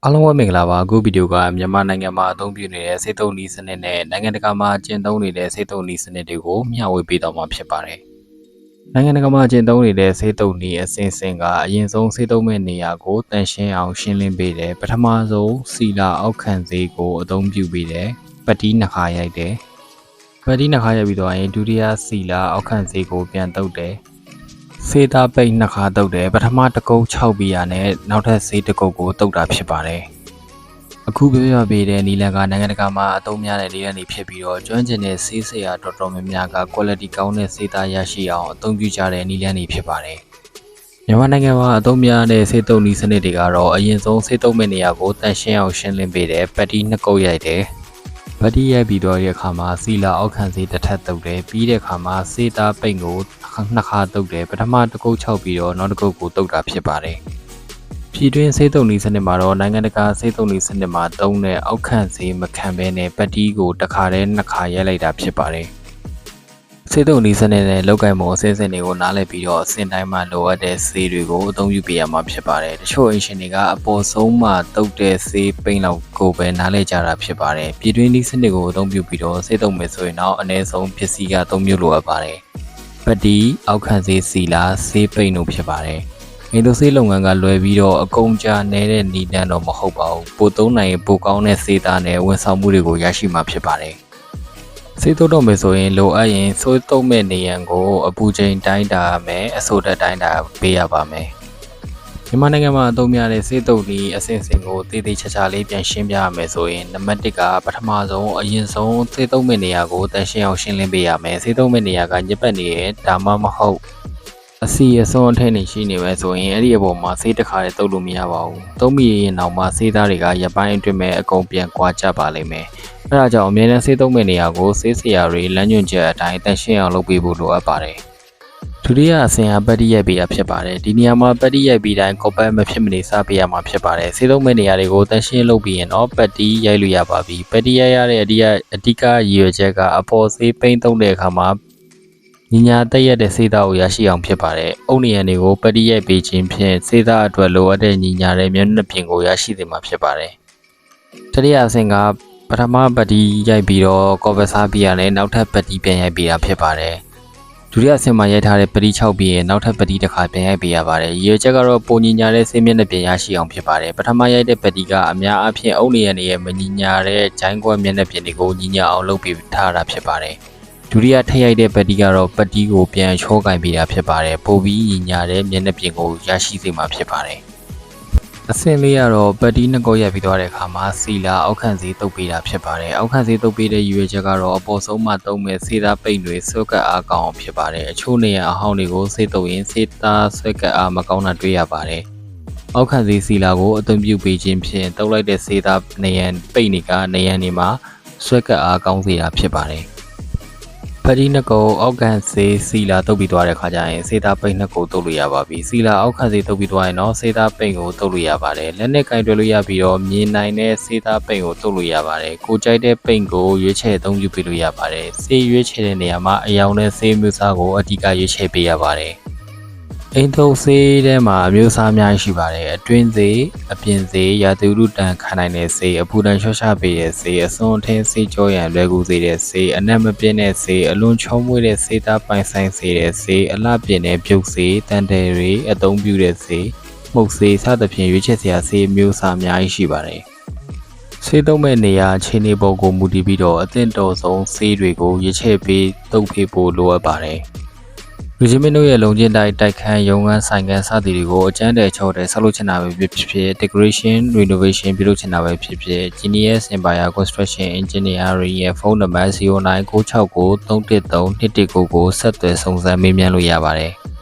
အားလုံးပဲမင်္ဂလာပါအခုဗီဒီယိုကမြန်မာနိုင်ငံမှာအသုံးပြုနေတဲ့စိတ်သုံးနည်းစနစ်နဲ့နိုင်ငံတကာမှာကျင့်သုံးနေတဲ့စိတ်သုံးနည်းစနစ်တွေကိုမျှဝေပေးတော့မှာဖြစ်ပါတယ်နိုင်ငံတကာမှာကျင့်သုံးနေတဲ့စိတ်သုံးနည်းအစဉ်စဉ်ကအရင်ဆုံးစိတ်သုံးမဲ့နေရာကိုတန်ရှင်းအောင်ရှင်းလင်းပေးတယ်ပထမဆုံးစီလာအောက်ခံစေးကိုအသုံးပြုပေးတယ်ပတ်တီးနှစ်ခါရိုက်တယ်ပတ်တီးနှစ်ခါရိုက်ပြီးတော့ရင်ဒုတိယစီလာအောက်ခံစေးကိုပြန်တုပ်တယ်စေးသားပိတ်နှစ်ခါတုပ်တယ်ပထမတစ်ကုတ်6ဘီယာနဲ့နောက်ထပ်စေးတစ်ကုတ်ကိုတုပ်တာဖြစ်ပါတယ်အခုပြောပြပေးတဲ့နီလန်ကနိုင်ငံတကာမှာအသုံးများတဲ့နေရာတွေဖြစ်ပြီးတော့ကျွမ်းကျင်တဲ့ဆေးဆရာတော်တော်များများက quality ကောင်းတဲ့ဆေးသားရရှိအောင်အသုံးပြုကြတဲ့နီလန်တွေဖြစ်ပါတယ်မြန်မာနိုင်ငံမှာအသုံးများတဲ့ဆေးသုံးနည်းစနစ်တွေကတော့အရင်ဆုံးဆေးသုံးမဲ့နေရာကိုတန်ရှင်းအောင်ရှင်းလင်းပေးတယ်ပတ်တီးနှစ်ကုတ်ရိုက်တယ်ပတ်တီးရိုက်ပြီးတော့တဲ့အခါမှာစီလာအောက်ခံဆေးတစ်ထပ်တုပ်တယ်ပြီးတဲ့အခါမှာဆေးသားပိတ်ကိုနှစ်ခါတုပ်တယ်ပထမတစ်ကုတ်6ပြီးတော့နောက်တစ်ကုတ်ကိုတုပ်တာဖြစ်ပါတယ်ပြည်တွင်းဆေးသုံးနည်းစနစ်မှာတော့နိုင်ငံတကာဆေးသုံးနည်းစနစ်မှာသုံးတဲ့အောက်ခံဆေးမခံဘဲနဲ့ပတ်တီးကိုတစ်ခါတည်းနှစ်ခါရိုက်လိုက်တာဖြစ်ပါတယ်။ဆေးသုံးနည်းစနစ်နဲ့လောက်ကင်မှုအစင်းစင်တွေကိုနားလည်ပြီးတော့အစင်တိုင်းမှာလိုအပ်တဲ့ဆေးတွေကိုအသုံးပြုပေးရမှာဖြစ်ပါတယ်။တချို့အင်ရှင်တွေကအပေါ်ဆုံးမှတုပ်တဲ့ဆေးပိန်လောက်ကိုပဲနားလည်ကြတာဖြစ်ပါတယ်။ပြည်တွင်းနည်းစနစ်ကိုအသုံးပြုပြီးတော့ဆေးသုံးမယ်ဆိုရင်တော့အနည်းဆုံးပစ္စည်းက3မျိုးလိုအပ်ပါတယ်။ပတ်တီးအောက်ခံဆေးစီလာဆေးပိန်တို့ဖြစ်ပါတယ်။အင်ဒိုဆေးလုပ်ငန်းကလွယ်ပြီးတော့အကုန်ကြာနေတဲ့နီလန်တော့မဟုတ်ပါဘူးပိုသုံးနိုင်ပိုကောင်းတဲ့ဆေးသားနဲ့ဝန်ဆောင်မှုတွေကိုရရှိမှာဖြစ်ပါတယ်ဆေးသုံးတော့မယ်ဆိုရင်လိုအပ်ရင်ဆေးသုံးမဲ့နေရန်ကိုအပူချိန်တိုင်းတာမယ်အဆိုဓာတ်တိုင်းတာပေးရပါမယ်မြန်မာနိုင်ငံမှာအသုံးများတဲ့ဆေးသုံးနည်းအစဉ်စဉ်ကိုတည်တည်ချာချာလေးပြန်ရှင်းပြရမယ်ဆိုရင်နံပါတ်1ကပထမဆုံးအရင်ဆုံးဆေးသုံးမဲ့နေရာကိုတန်ရှင်းအောင်ရှင်းလင်းပေးရမယ်ဆေးသုံးမဲ့နေရာကညစ်ပတ်နေရဲ့ဒါမှမဟုတ်အစီအစွန်းအထက်နေရှိနေပဲဆိုရင်အဲ့ဒီအပေါ်မှာဆေးတစ်ခါတည်းတုပ်လို့မရပါဘူး။သုံးမိရင်နောက်မှဆေးသားတွေကရပိုင်းအတွင်းမဲ့အကုန်ပြန်ကွာကြပါလိမ့်မယ်။အဲဒါကြောင့်အမြဲတမ်းဆေးသုံးမဲ့နေရာကိုဆေးဆရာတွေလမ်းညွှန်ချက်အတိုင်းတန်ရှင်းအောင်လုပ်ပေးဖို့လိုအပ်ပါတယ်။ဒုတိယအဆင့်ကပတ်တီးရိုက်ပေးတာဖြစ်ပါတယ်။ဒီနေရာမှာပတ်တီးရိုက်ပြီးတိုင်းကော်ပတ်မဖြစ်မနေစားပေးရမှာဖြစ်ပါတယ်။ဆေးသုံးမဲ့နေရာတွေကိုတန်ရှင်းလုပ်ပြီးရင်တော့ပတ်တီးရိုက်လို့ရပါပြီ။ပတ်တီးရိုက်ရတဲ့အဓိကရည်ရွယ်ချက်ကအပေါ်ဆေးပိန်းသုံးတဲ့အခါမှာညီညာတက်ရက်တဲ့စေးသားကိုရရှိအောင်ဖြစ်ပါတယ်။အုတ်နေရံတွေကိုပတ်တီးရိုက်ပေးခြင်းဖြင့်စေးသားအတွက်လိုအပ်တဲ့ညီညာတဲ့မျက်နှာပြင်ကိုရရှိစေမှာဖြစ်ပါတယ်။တတိယအဆင့်ကပထမပတ်တီးရိုက်ပြီးတော့ကော်ပစားပြီးရတယ်နောက်ထပ်ပတ်တီးပြန်ရိုက်ပေးတာဖြစ်ပါတယ်။ဒုတိယအဆင့်မှာရိုက်ထားတဲ့ပတ်တီး6ပြီးရင်နောက်ထပ်ပတ်တီးတစ်ခါပြန်ရိုက်ပေးရပါတယ်။ရည်ရွယ်ချက်ကတော့ပုံညီညာတဲ့စေးမျက်နှာပြင်ရရှိအောင်ဖြစ်ပါတယ်။ပထမရိုက်တဲ့ပတ်တီးကအများအပြားအုတ်နေရံရဲ့မညီညာတဲ့ဂျိုင်းကွက်မျက်နှာပြင်တွေကိုညီညာအောင်လုပ်ပေးထားတာဖြစ်ပါတယ်။ဒုတိယထပ်ရိုက်တဲ့ပတ်တီးကတော့ပတ်တီးကိုပြန်ချောကင်ပေးတာဖြစ်ပါတယ်ပိုပြီးညီညာတဲ့မျက်နှာပြင်ကိုရရှိစေမှာဖြစ်ပါတယ်အဆင့်လေးကတော့ပတ်တီးနှစ်ကုတ်ရိုက်ပြီးသွားတဲ့အခါမှာစီလာအောက်ခံစေးတုပ်ပေးတာဖြစ်ပါတယ်အောက်ခံစေးတုပ်ပေးတဲ့ရည်ရွယ်ချက်ကတော့အပေါ်ဆုံးမှသုံးမဲ့စေးသားပိတ်တွေဆွဲကပ်အားကောင်းအောင်ဖြစ်ပါတယ်အချို့နေရာအဟောင်းတွေကိုစေးတုပ်ရင်စေးသားဆွဲကပ်အားမကောင်းတာတွေ့ရပါတယ်အောက်ခံစေးစီလာကိုအသုံးပြုပေးခြင်းဖြင့်တုပ်လိုက်တဲ့စေးသားနေရန်ပိတ်နေကနေရန်တွေမှာဆွဲကပ်အားကောင်းစေတာဖြစ်ပါတယ်ပတ်တီးနှစ်ကုတ်အောက်ခံဆေးစီလာတုပ်ပြီးသွားတဲ့ခါကျရင်စေးသားပိတ်နှစ်ကုတ်တုပ်လို့ရပါပြီစီလာအောက်ခံဆေးတုပ်ပြီးသွားရင်တော့စေးသားပိတ်ကိုတုပ်လို့ရပါတယ်လက်နဲ့ကင်တွယ်လို့ရပြီးတော့မြင်နိုင်တဲ့စေးသားပိတ်ကိုတုပ်လို့ရပါတယ်ကိုကြိုက်တဲ့ပိတ်ကိုရွေးချယ်အသုံးပြုပေးလို့ရပါတယ်ဆေးရွေးချယ်တဲ့နေရာမှာအယောင်နဲ့ဆေးမျိုးစားကိုအဓိကရွေးချယ်ပေးရပါတယ်အိမ်သုံးဆေးထဲမှာအမျိုးအစားအများကြီးရှိပါတယ်အတွင်းဆေးအပြင်ဆေးရာသီဥတုတန်ခံနိုင်တဲ့ဆေးအပူဒဏ်လျှော့ချပေးတဲ့ဆေးအစွန်အထင်းဆေးကြောရန်လွယ်ကူစေတဲ့ဆေးအနံ့မပြင်းတဲ့ဆေးအလွန်ချုံမွေ့တဲ့ဆေးသားပိုင်ဆိုင်စေတဲ့ဆေးအလှပြင်တဲ့ပြုတ်ဆေးတန်တယ်တွေအသုံးပြုတဲ့ဆေးမှုတ်ဆေးစသဖြင့်ရွေးချယ်စရာဆေးမျိုးစားအများကြီးရှိပါတယ်ဆေးသုံးမဲ့နေရာခြေနေပုံကိုမူတည်ပြီးတော့အသင့်တော်ဆုံးဆေးတွေကိုရွေးချယ်ပေးတုပ်ပေးဖို့လိုအပ်ပါတယ်လူချင်းမင်းတို့ရဲ့လုံချင်းတိုက်ခန်းရုံးခန်းဆိုင်ခန်းစသည်တွေကိုအကျန်းတဲ့ချောတဲ့ဆောက်လုပ်ချင်တာပဲဖြစ်ဖြစ် decoration renovation ပြုလုပ်ချင်တာပဲဖြစ်ဖြစ် Genius Empire Construction Engineering ရဲ့ဖုန်းနံပါတ်099693132199ကိုဆက်သွယ်စုံစမ်းမေးမြန်းလို့ရပါတယ်။